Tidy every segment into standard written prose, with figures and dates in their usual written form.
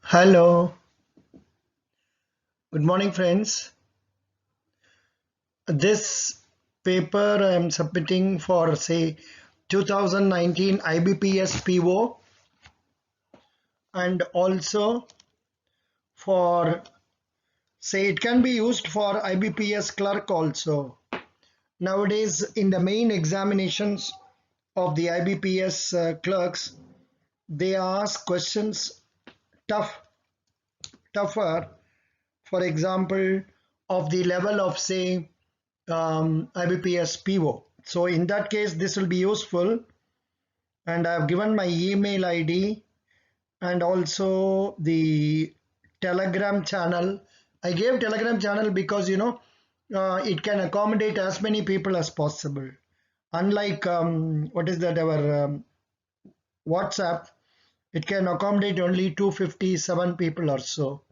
Hello, good morning, friends. This paper I am submitting for, say, 2019 IBPS PO and also for, say, it can be used for IBPS clerk also. Nowadays, in the main examinations of the IBPS clerks, they ask questions tough, tougher, for example, of the level of, say, IBPS PO. So in that case, this will be useful. And I've given my email ID and also the Telegram channel. I gave Telegram channel because it can accommodate as many people as possible. Unlike what is that our WhatsApp, it can accommodate only 257 people or so.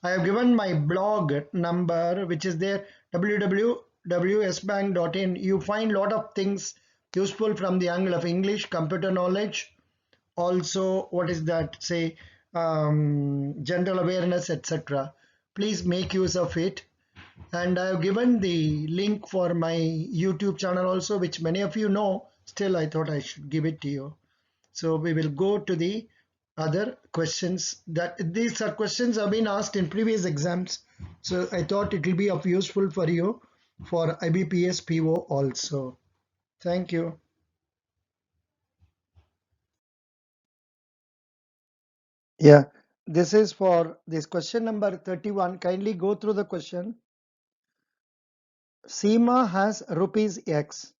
I have given my blog number, which is there, www.sbank.in. You find a lot of things useful from the angle of English, computer knowledge, also what is that, say, general awareness, etc. Please make use of it. And I have given the link for my YouTube channel also, which many of you know. Still, I thought I should give it to you. So we will go to the other questions. That these are questions have been asked in previous exams. So I thought it will be of useful for you for IBPS PO also. Thank you. Yeah, this is for this question number 31. Kindly go through the question. Seema has rupees X,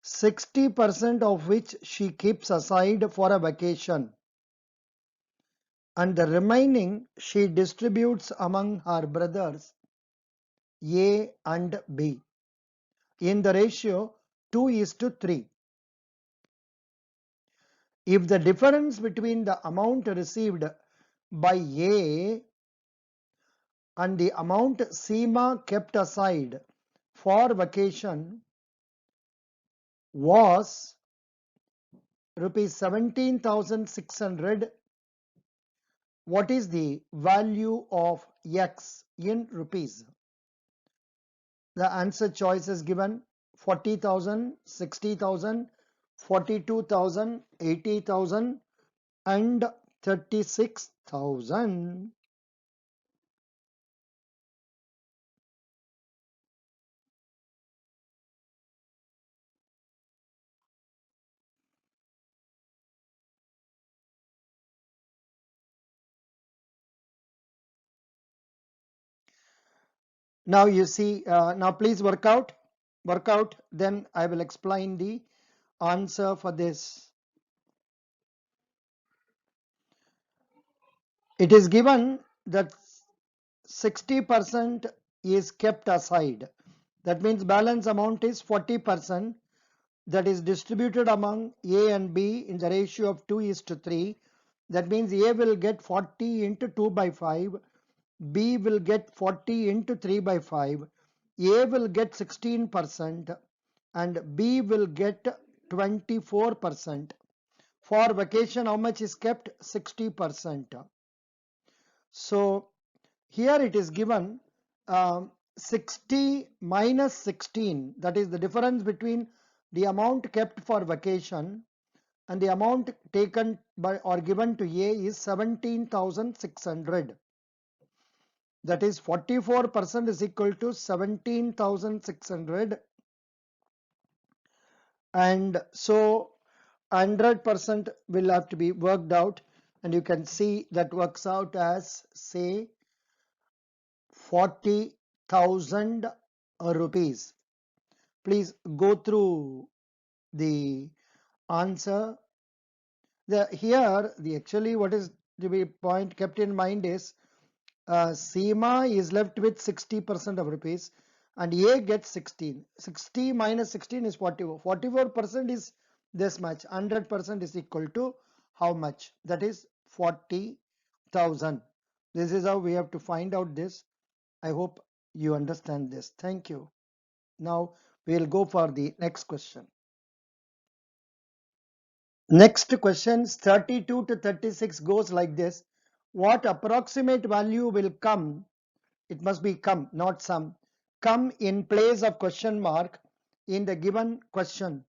60% of which she keeps aside for a vacation, and the remaining she distributes among her brothers A and B in the ratio 2:3. If the difference between the amount received by A and the amount Seema kept aside for vacation was rupees 17,600, what is the value of X in rupees? The answer choice is given: 40,000, 60,000, 42,000, 80,000, and 36,000. Now you see, now please work out, then I will explain the answer for this. It is given that 60% is kept aside. That means balance amount is 40%, that is distributed among A and B in the ratio of 2:3. That means A will get 40 into 2 by 5, B will get 40 into 3 by 5, A will get 16%, and B will get 24%. For vacation, how much is kept? 60%. So here it is given 60 minus 16, that is the difference between the amount kept for vacation and the amount taken by or given to A is 17,600. That is 44% is equal to 17,600, and so 100% will have to be worked out, and you can see that works out as, say, 40,000 rupees. Please go through the answer. Here the actually what is to be point kept in mind is Seema is left with 60% of rupees and A gets 16. 60 minus 16 is 44. 44% is this much. 100% is equal to how much? That is 40,000. This is how we have to find out this. I hope you understand this. Thank you. Now we'll go for the next question. Next questions 32 to 36 goes like this. What approximate value will come? It must be come, not some. Come in place of question mark in the given question.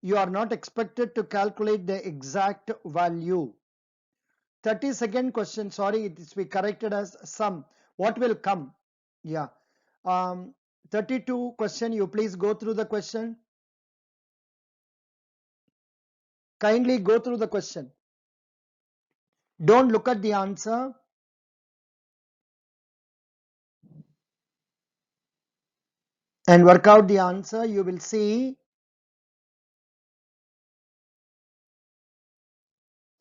You are not expected to calculate the exact value. 32nd question, sorry, it is be corrected as sum. What will come? Yeah. 32 question, you please go through the question. Kindly go through the question. Don't look at the answer. And work out the answer. You will see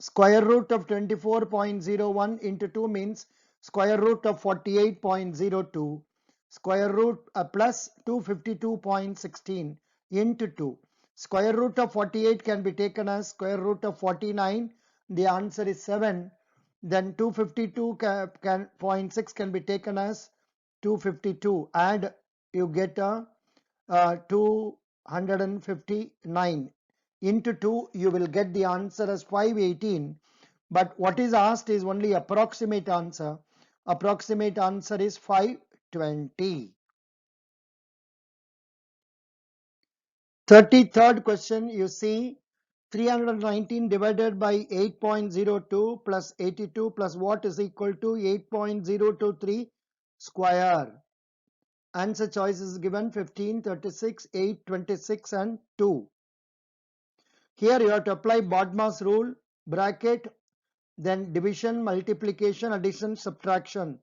square root of 24.01 into 2 means square root of 48.02, square root plus 252.16 into 2. Square root of 48 can be taken as square root of 49. The answer is 7. Then 252.6 can be taken as 252. Add, you get a 259. Into 2, you will get the answer as 518. But what is asked is only approximate answer. Approximate answer is 520. 33rd question, you see 319 divided by 8.02 plus 82 plus what is equal to 8.023 square. Answer choice is given 15, 36, 8, 26 and 2. Here you have to apply BODMAS rule, bracket, then division, multiplication, addition, subtraction.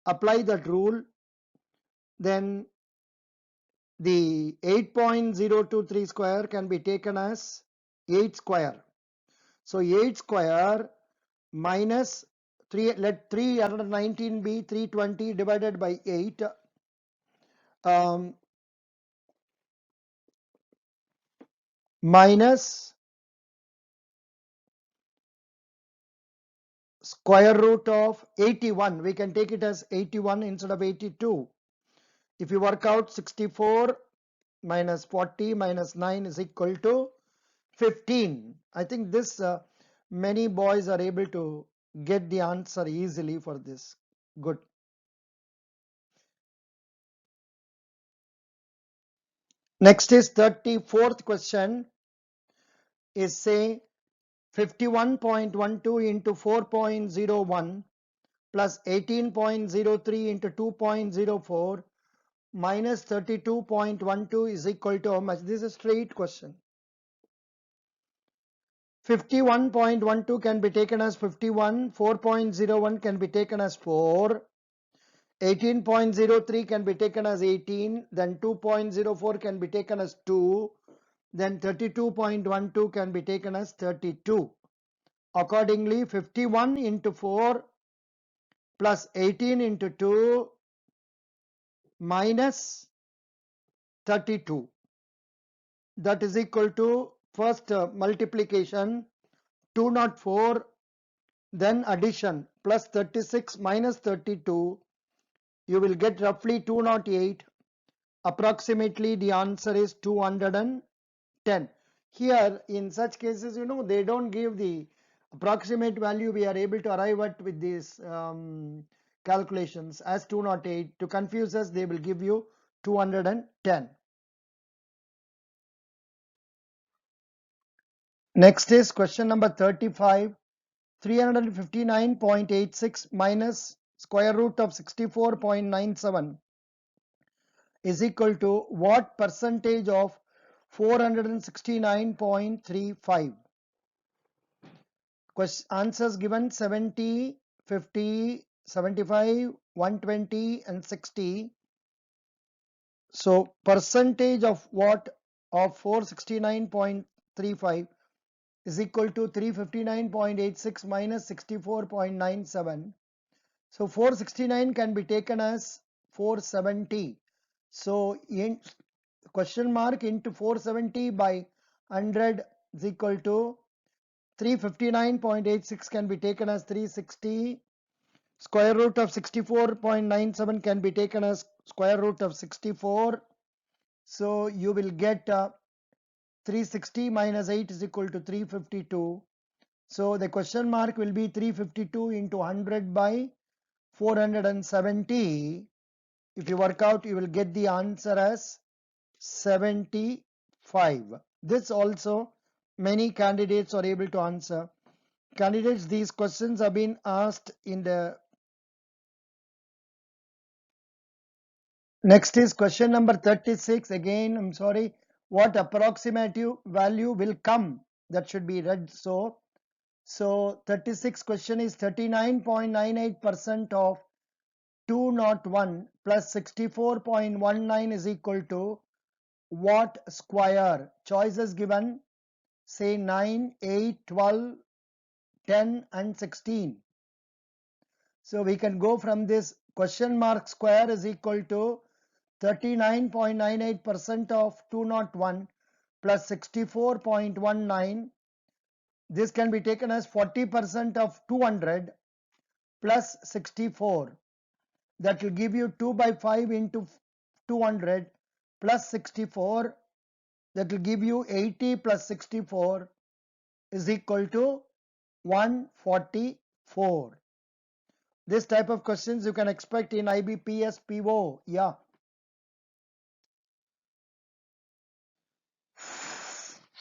Apply that rule, then the 8.023 square can be taken as 8 square. So 8 square minus 3, let 319 be 320 divided by 8. Minus square root of 81. We can take it as 81 instead of 82. If you work out 64 minus 40 minus 9 is equal to 15. I think this many boys are able to get the answer easily for this. Good. Next is 34th question is say 51.12 into 4.01 plus 18.03 into 2.04 minus 32.12 is equal to how much? This is a straight question. 51.12 can be taken as 51, 4.01 can be taken as 4, 18.03 can be taken as 18, then 2.04 can be taken as 2, then 32.12 can be taken as 32. Accordingly, 51 into 4 plus 18 into 2 minus 32. That is equal to first multiplication 204, then addition plus 36 minus 32. You will get roughly 208. Approximately the answer is 210. Here in such cases, they don't give the approximate value. We are able to arrive at with these calculations as 208. To confuse us, they will give you 210. Next is question number 35. 359.86 minus square root of 64.97 is equal to what percentage of 469.35? Answers given 70, 50, 75, 120 and 60. So percentage of what of 469.35 is equal to 359.86 minus 64.97. So 469 can be taken as 470. So in question mark into 470 by 100 is equal to 359.86 can be taken as 360. Square root of 64.97 can be taken as square root of 64. So you will get 360 minus 8 is equal to 352. So the question mark will be 352 into 100 by 470. If you work out, you will get the answer as 75. This also many candidates are able to answer. Candidates, these questions have been asked in the next is question number 36. Again, I'm sorry, what approximative value will come? That should be read so. So 36 question is 39.98% of 201 plus 64.19 is equal to what square? Choices given, say 9, 8, 12, 10 and 16. So we can go from this question mark square is equal to 39.98% of 201 plus 64.19. This can be taken as 40% of 200 plus 64. That will give you 2 by 5 into 200 plus 64. That will give you 80 plus 64 is equal to 144. This type of questions you can expect in IBPS PO. Yeah.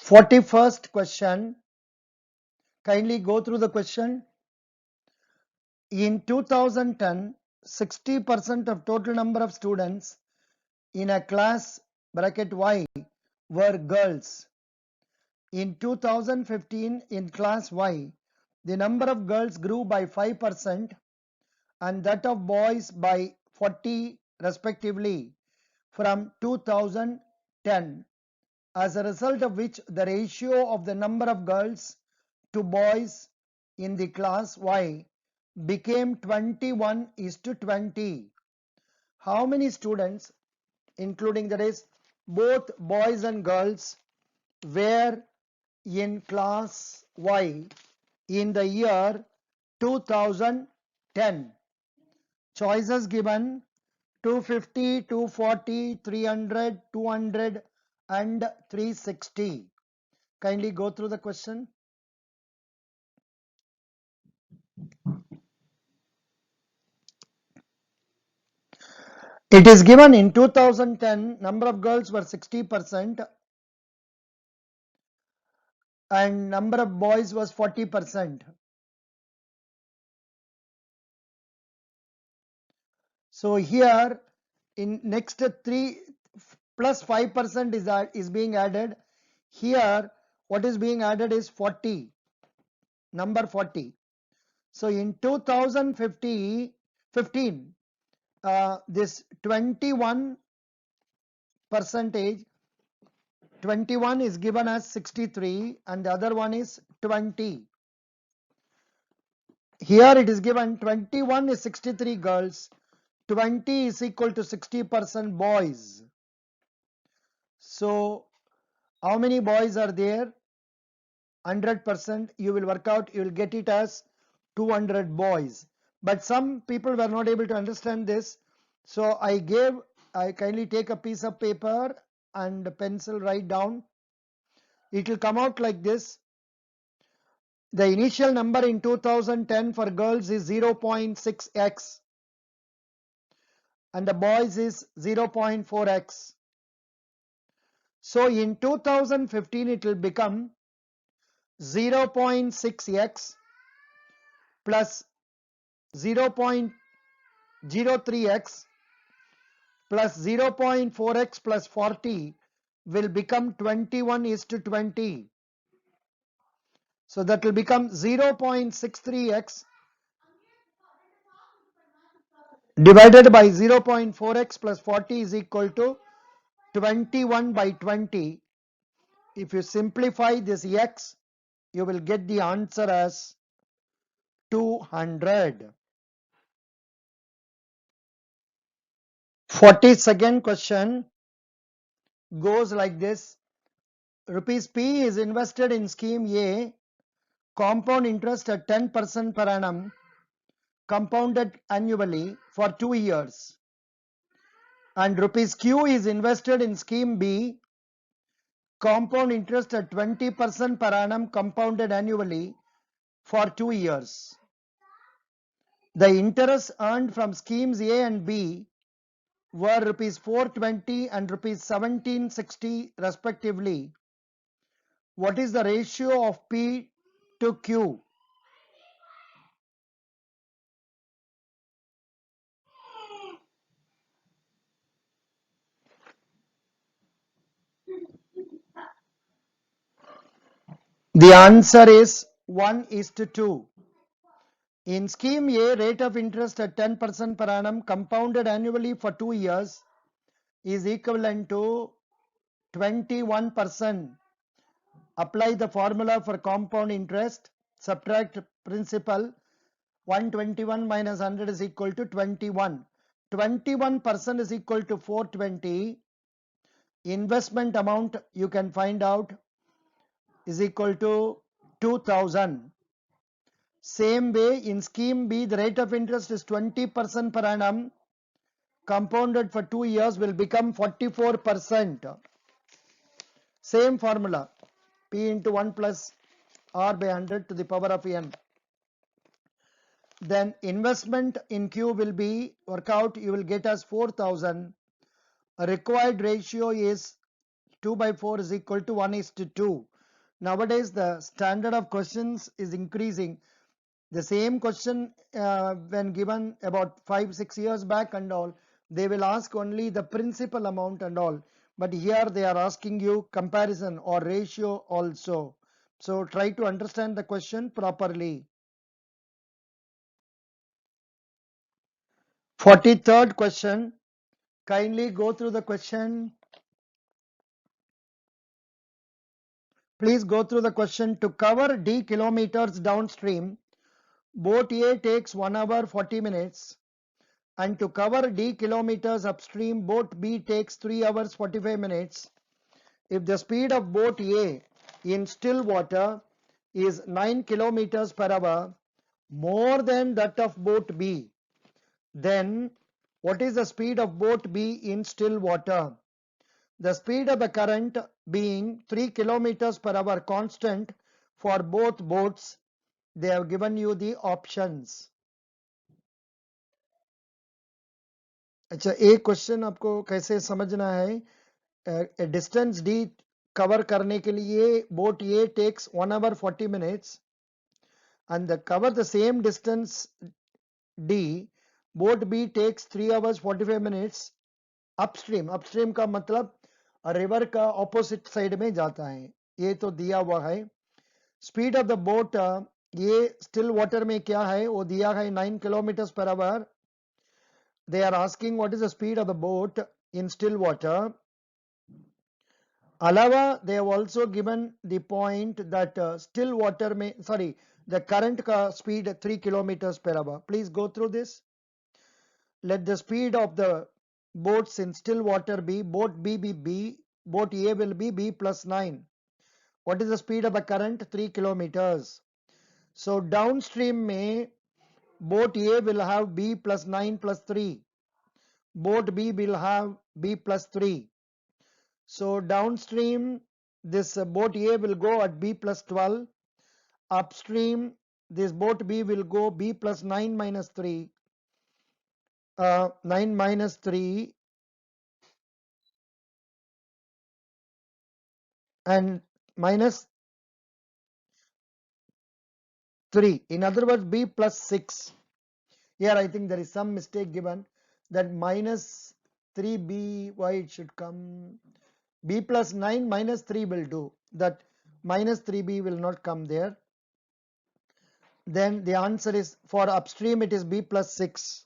41st question. Kindly go through the question. In 2010, 60% of total number of students in a class bracket Y were girls. In 2015, in class Y, the number of girls grew by 5% and that of boys by 40 respectively from 2010, as a result of which the ratio of the number of girls to boys in the class Y became 21:20. How many students, including that is both boys and girls, were in class Y in the year 2010? Choices given: 250, 240, 300, 200 and 360. Kindly go through the question. It is given in 2010 number of girls were 60% and number of boys was 40%. So here in next 3 plus 5% is being added. Here what is being added is 40, number 40. So in 2015, this 21 percentage, 21 is given as 63 and the other one is 20. Here it is given 21 is 63 girls, 20 is equal to 60% boys. So how many boys are there? 100%. You will work out, you will get it as 200 boys. But some people were not able to understand this. So I kindly take a piece of paper and a pencil, write down. It will come out like this. The initial number in 2010 for girls is 0.6x and the boys is 0.4x. So in 2015 it will become 0.6x plus 0.03x plus 0.4x plus 40 will become 21:20. So that will become 0.63x divided by 0.4x plus 40 is equal to 21/20. If you simplify this x, you will get the answer as 200. 42nd question goes like this. Rupees P is invested in scheme A, compound interest at 10% per annum, compounded annually for 2 years. And rupees Q is invested in scheme B, compound interest at 20% per annum compounded annually for 2 years. The interest earned from schemes A and B were rupees 420 and rupees 1760 respectively. What is the ratio of P to Q? The answer is 1:2. In scheme A, rate of interest at 10% per annum compounded annually for 2 years is equivalent to 21%. Apply the formula for compound interest. Subtract principal. 121 minus 100 is equal to 21. 21% is equal to 420. Investment amount you can find out is equal to 2000. Same way in scheme B, the rate of interest is 20% per annum. Compounded for 2 years will become 44%. Same formula. P into 1 plus R by 100 to the power of n. Then investment in Q will be, work out, you will get as 4000. A required ratio is 2 by 4 is equal to 1:2. Nowadays the standard of questions is increasing. The same question when given about 5-6 years back and all, they will ask only the principal amount and all, but here they are asking you comparison or ratio also. So try to understand the question properly. 43rd question. Kindly go through the question. Please go through the question. To cover d kilometers downstream, boat A takes 1 hour 40 minutes, and to cover d kilometers upstream, boat B takes 3 hours 45 minutes. If the speed of boat A in still water is 9 kilometers per hour, more than that of boat B, then what is the speed of boat B in still water? The speed of the current being 3 kilometers per hour constant for both boats, they have given you the options. अच्छा, एक question आपको कैसे समझना है. Distance D cover करने के लिए boat A takes 1 hour 40 minutes and the cover the same distance D, boat B takes 3 hours 45 minutes upstream. Upstream का मतलब रिवर का ऑपोजिट साइड में जाता है. ये तो दिया हुआ है. स्पीड ऑफ द बोट ये स्टिल वाटर में क्या है वो दिया है 9 kilometers per hour. They are asking what is the speed of the boat in still water. Alawa, they have also given the point that still water may, sorry, the current ka speed 3 kilometers per hour. Please go through this. Let the speed of the boats in still water be boat B be B, boat A will be B plus 9. What is the speed of the current? 3 kilometers. So downstream may boat A will have B plus 9 plus 3. Boat B will have B plus 3. So downstream this boat A will go at B plus 12. Upstream this boat B will go B plus 9 minus 3. 9 minus 3 and minus 3. In other words, B plus 6. Here I think there is some mistake given, that minus 3B, why it should come? B plus 9 minus 3 will do. That minus 3B will not come there. Then the answer is for upstream it is B plus 6.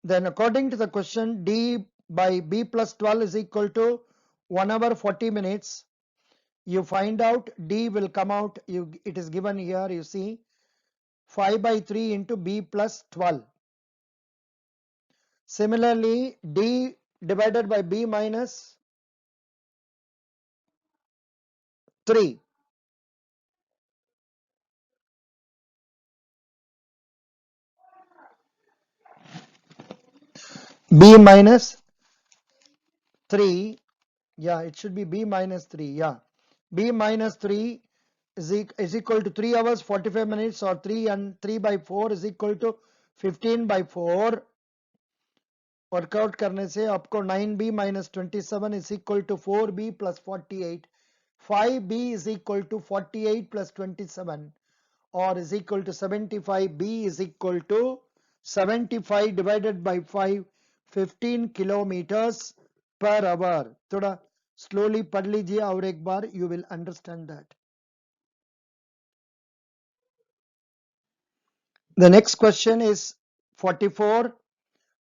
Then according to the question, D by B plus 12 is equal to 1 hour 40 minutes. You find out D will come out, it is given here, you see, 5 by 3 into B plus 12. Similarly, D divided by B minus 3. B minus 3 Yeah, it should be B minus 3. Yeah. B minus 3 is equal to 3 hours 45 minutes, or 3 and 3 by 4 is equal to 15 by 4. Workout करने से आपको 9b minus 27 is equal to 4b plus 48. 5b is equal to 48 plus 27, or is equal to 75. B is equal to 75 divided by 5, 15 kilometers per hour. थोड़ा slowly पढ़ लीजिए और एक बार, you will understand that. The next question is 44.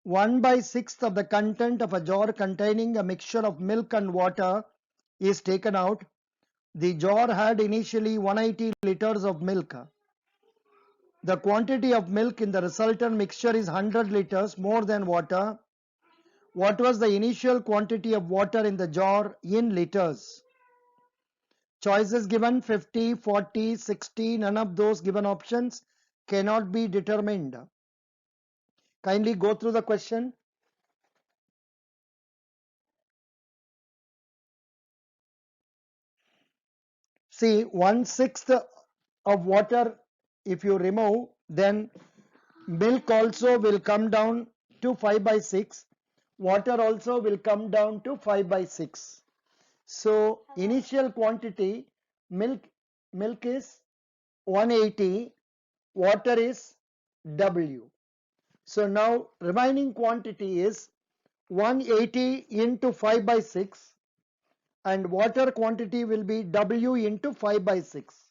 1 by 6th of the content of a jar containing a mixture of milk and water is taken out. The jar had initially 180 liters of milk. The quantity of milk in the resultant mixture is 100 liters more than water. What was the initial quantity of water in the jar in liters? Choices given: 50, 40, 60. None of those given options cannot be determined. Kindly go through the question. See, 1/6 of water, if you remove, then milk also will come down to 5 by 6. Water also will come down to 5 by 6. So initial quantity, milk is 180, water is W. So now remaining quantity is 180 into 5 by 6, and water quantity will be W into 5 by 6.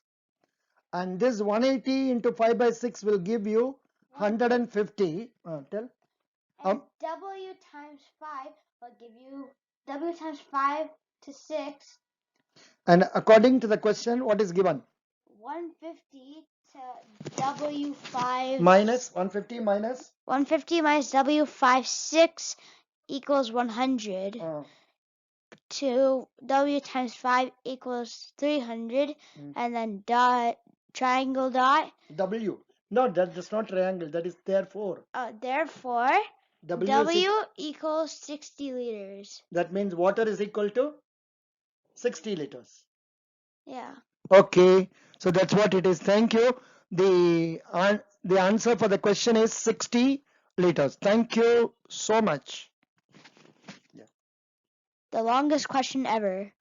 And this 180 into 5 by 6 will give you 150. Tell. And W times 5 will give you W times 5 to 6. And according to the question, what is given? 150 to W5 Minus 150 minus 150 minus W5 6 equals 100. To W times 5 equals 300, and then dot, triangle dot. W. No, that's not triangle. That is therefore. Therefore, W equals 60 liters. That means water is equal to 60 liters. Yeah. Okay, so that's what it is. Thank you. The answer for the question is 60 liters. Thank you so much. The longest question ever.